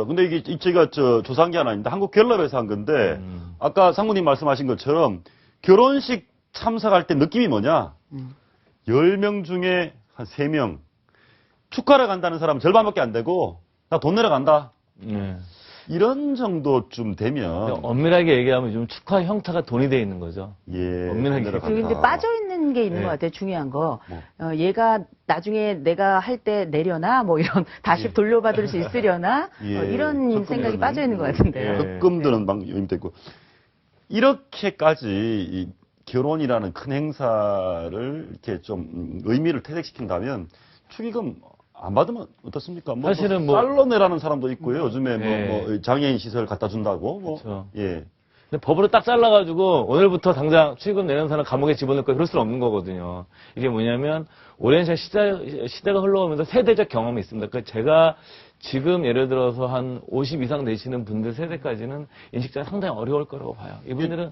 근데 이게 제가 조사한 게 하나 있는데 한국갤럽에서 한 건데 아까 상무님 말씀하신 것처럼 결혼식 참석할 때 느낌이 뭐냐? 10명 중에 한 3명 축하를 간다는 사람은 절반밖에 안 되고 나 돈 내러 간다. 이런 정도쯤 되면 엄밀하게 얘기하면 좀 축하 형태가 돈이 돼 있는 거죠. 예. 엄밀하게 내러 그리고 간다. 근데 빠져 있는 게 있는 것 같아요. 중요한 거. 얘가 나중에 내가 할 때 내려나 뭐 이런 다시 돌려받을 수 있으려나 이런 생각이 빠져 있는 것 같은데요. 적금드는 방법이 있고 이렇게까지 이 결혼이라는 큰 행사를 이렇게 좀 의미를 퇴색시킨다면 축의금 안 받으면 어떻습니까? 사실은 쌀로 내라는 사람도 있고요. 요즘에 뭐 장애인 시설 갖다 준다고. 그렇죠. 예. 근데 법으로 딱 잘라가지고 오늘부터 당장 축의금 내는 사람 감옥에 집어넣을 거 그럴 수는 없는 거거든요. 이게 뭐냐면 오랜 시대가 흘러오면서 세대적 경험이 있습니다. 그러니까 제가 지금 예를 들어서 한 50 이상 되시는 분들 세대까지는 인식자가 상당히 어려울 거라고 봐요. 이분들은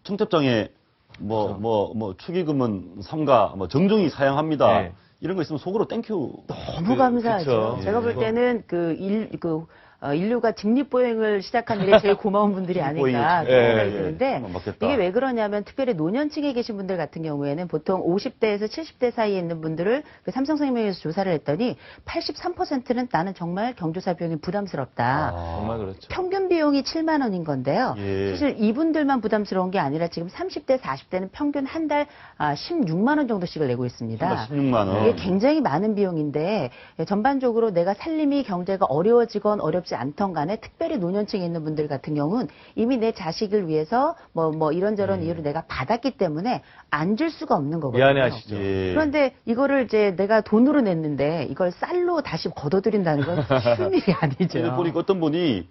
청첩장에 축의금은 삼가 정중히 사양합니다. 이런 거 있으면 속으로 땡큐. 너무 감사하죠. 그쵸. 제가 볼 때는 인류가 직립보행을 시작한 일에 제일 고마운 분들이 아닐까 생각이 드는데 이게 왜 그러냐면 특별히 노년층에 계신 분들 같은 경우에는 보통 50대에서 70대 사이에 있는 분들을 그 삼성생명에서 조사를 했더니 83%는 나는 정말 경조사 비용이 부담스럽다. 정말 그렇죠. 평균 비용이 7만 원인 건데요. 사실 이분들만 부담스러운 게 아니라 지금 30대, 40대는 평균 한 달 16만 원 정도씩을 내고 있습니다. 16만 원. 이게 굉장히 많은 비용인데 전반적으로 내가 살림이 경제가 어려워지건 어렵지 않던 간에 특별히 노년층에 있는 분들 같은 경우는 이미 내 자식을 위해서 뭐 이런저런 이유로 내가 받았기 때문에 안 줄 수가 없는 거거든요. 미안해하시죠. 그런데 이거를 이제 내가 돈으로 냈는데 이걸 쌀로 다시 걷어들인다는 건 쉬운 일이 아니죠. 보니까 어떤 분이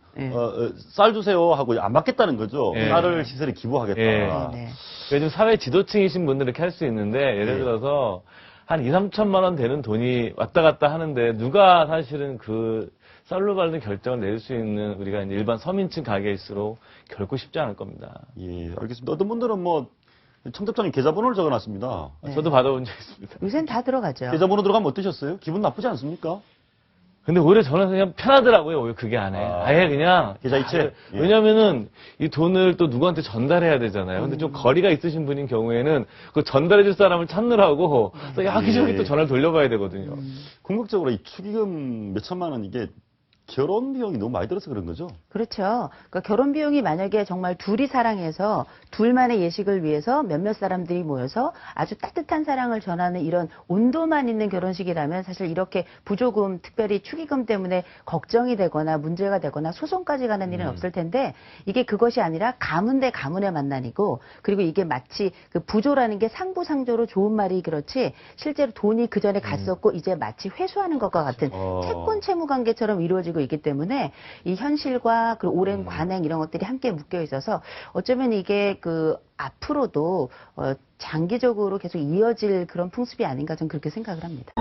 쌀 주세요 하고 안 받겠다는 거죠. 쌀을 시설에 기부하겠다. 요즘 사회 지도층이신 분들은 이렇게 할 수 있는데 예를 들어서 한 2, 3천만 원 되는 돈이 왔다 갔다 하는데 누가 사실은 그 쌀로 받는 결정을 내릴 수 있는 우리가 이제 일반 서민층 가게일수록 결코 쉽지 않을 겁니다. 예, 알겠습니다. 어떤 분들은 청첩장에 계좌번호를 적어놨습니다. 저도 받아본 적 있습니다. 요새는 다 들어가죠. 계좌번호 들어가면 어떠셨어요? 기분 나쁘지 않습니까? 근데 오히려 저는 그냥 편하더라고요. 오히려 그게 안 해. 아예 그냥. 계좌이체? 왜냐면은 이 돈을 또 누구한테 전달해야 되잖아요. 근데 좀 거리가 있으신 분인 경우에는 그 전달해줄 사람을 찾느라고 또 여기저기 또 전화를 돌려봐야 되거든요. 궁극적으로 이 축의금 몇 천만 원 이게 결혼 비용이 너무 많이 들어서 그런 거죠? 그렇죠. 그러니까 결혼 비용이 만약에 정말 둘이 사랑해서 둘만의 예식을 위해서 몇몇 사람들이 모여서 아주 따뜻한 사랑을 전하는 이런 온도만 있는 결혼식이라면 사실 이렇게 부조금, 특별히 축의금 때문에 걱정이 되거나 문제가 되거나 소송까지 가는 일은 없을 텐데 이게 그것이 아니라 가문 대 가문의 만남이고 그리고 이게 마치 그 부조라는 게 상부상조로 좋은 말이 그렇지 실제로 돈이 그 전에 갔었고 이제 마치 회수하는 것과 같은 채권 채무 관계처럼 이루어지고 있기 때문에 이 현실과 그 오랜 관행 이런 것들이 함께 묶여 있어서 어쩌면 이게 그 앞으로도 장기적으로 계속 이어질 그런 풍습이 아닌가 저는 그렇게 생각을 합니다.